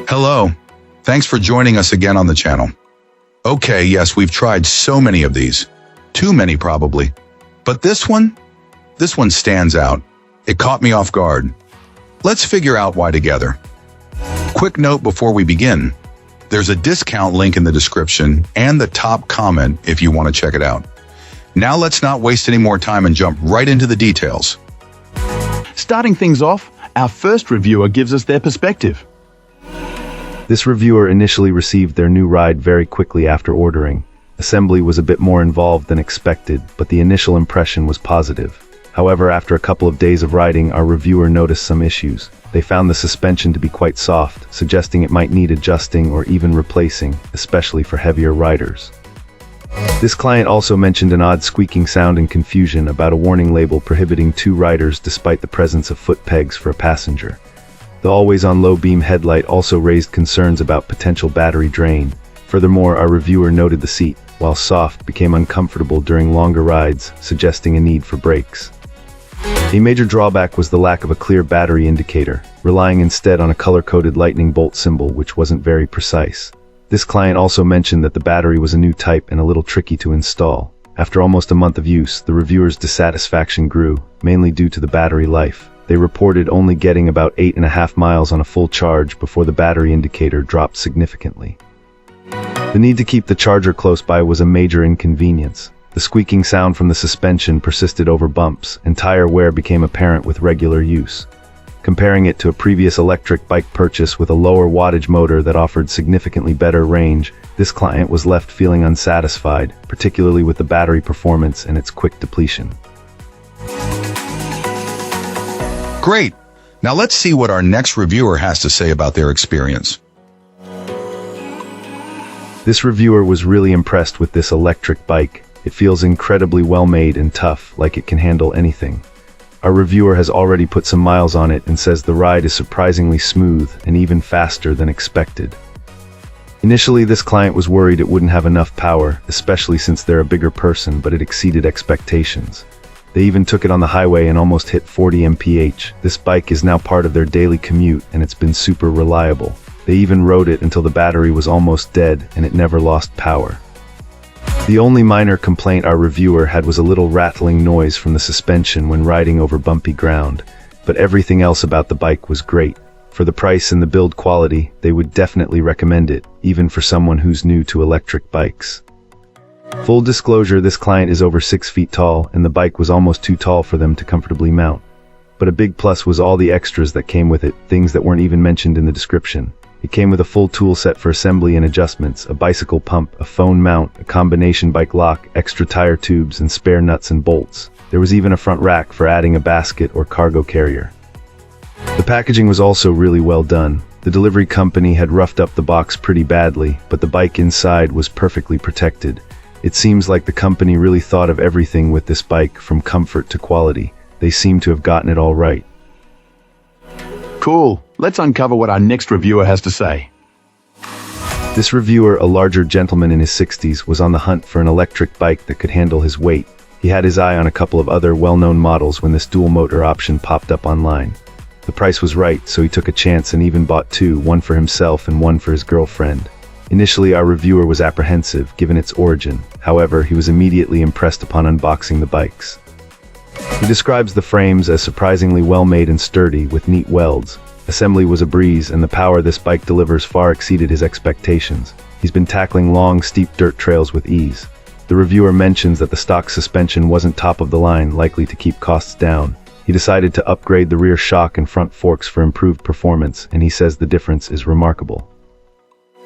Hello. Thanks for joining us again on the channel. Okay, yes, we've tried so many of these. Too many probably. But this one stands out. It caught me off guard. Let's figure out why together. Quick note before we begin. There's a discount link in the description and the top comment if you want to check it out. Now let's not waste any more time and jump right into the details. Starting things off, our first reviewer gives us their perspective. This reviewer initially received their new ride very quickly after ordering. Assembly was a bit more involved than expected, but the initial impression was positive. However, after a couple of days of riding, our reviewer noticed some issues. They found the suspension to be quite soft, suggesting it might need adjusting or even replacing, especially for heavier riders. This client also mentioned an odd squeaking sound and confusion about a warning label prohibiting 2 riders despite the presence of foot pegs for a passenger. The always-on low-beam headlight also raised concerns about potential battery drain. Furthermore, our reviewer noted the seat, while soft, became uncomfortable during longer rides, suggesting a need for brakes. A major drawback was the lack of a clear battery indicator, relying instead on a color-coded lightning bolt symbol which wasn't very precise. This client also mentioned that the battery was a new type and a little tricky to install. After almost a month of use, the reviewer's dissatisfaction grew, mainly due to the battery life. They reported only getting about 8.5 miles on a full charge before the battery indicator dropped significantly. The need to keep the charger close by was a major inconvenience. The squeaking sound from the suspension persisted over bumps, and tire wear became apparent with regular use. Comparing it to a previous electric bike purchase with a lower wattage motor that offered significantly better range, this client was left feeling unsatisfied, particularly with the battery performance and its quick depletion. Great. Now let's see what our next reviewer has to say about their experience. This reviewer was really impressed with this electric bike. It feels incredibly well made and tough, like it can handle anything. Our reviewer has already put some miles on it and says the ride is surprisingly smooth and even faster than expected. Initially, this client was worried it wouldn't have enough power, especially since they're a bigger person, but it exceeded expectations. They even took it on the highway and almost hit 40 mph. This bike is now part of their daily commute and it's been super reliable. They even rode it until the battery was almost dead and it never lost power. The only minor complaint our reviewer had was a little rattling noise from the suspension when riding over bumpy ground, but everything else about the bike was great. For the price and the build quality, they would definitely recommend it, even for someone who's new to electric bikes. Full disclosure, this client is over 6 feet tall, and the bike was almost too tall for them to comfortably mount. But a big plus was all the extras that came with it, things that weren't even mentioned in the description. It came with a full tool set for assembly and adjustments, a bicycle pump, a phone mount, a combination bike lock, extra tire tubes, and spare nuts and bolts. There was even a front rack for adding a basket or cargo carrier. The packaging was also really well done. The delivery company had roughed up the box pretty badly, but the bike inside was perfectly protected. It seems like the company really thought of everything with this bike, from comfort to quality. They seem to have gotten it all right. Cool. Let's uncover what our next reviewer has to say. This reviewer, a larger gentleman in his 60s, was on the hunt for an electric bike that could handle his weight. He had his eye on a couple of other well-known models when this dual motor option popped up online. The price was right, so he took a chance and even bought 2, one for himself and one for his girlfriend. Initially, our reviewer was apprehensive, given its origin. However, he was immediately impressed upon unboxing the bikes. He describes the frames as surprisingly well-made and sturdy, with neat welds. Assembly was a breeze, and the power this bike delivers far exceeded his expectations. He's been tackling long, steep dirt trails with ease. The reviewer mentions that the stock suspension wasn't top of the line, likely to keep costs down. He decided to upgrade the rear shock and front forks for improved performance, and he says the difference is remarkable.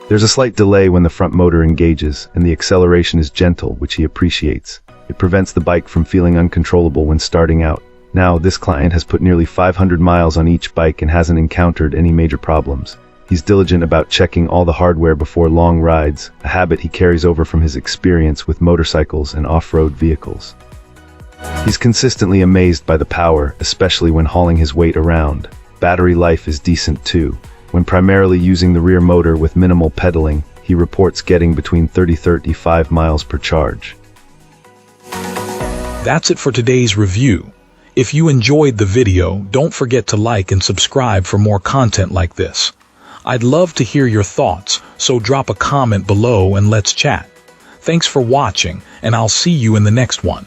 There's a slight delay when the front motor engages, and the acceleration is gentle, which he appreciates. It prevents the bike from feeling uncontrollable when starting out. Now, this client has put nearly 500 miles on each bike and hasn't encountered any major problems. He's diligent about checking all the hardware before long rides, a habit he carries over from his experience with motorcycles and off-road vehicles. He's consistently amazed by the power, especially when hauling his weight around. Battery life is decent too. When primarily using the rear motor with minimal pedaling, he reports getting between 30-35 miles per charge. That's it for today's review. If you enjoyed the video, don't forget to like and subscribe for more content like this. I'd love to hear your thoughts, so drop a comment below and let's chat. Thanks for watching, and I'll see you in the next one.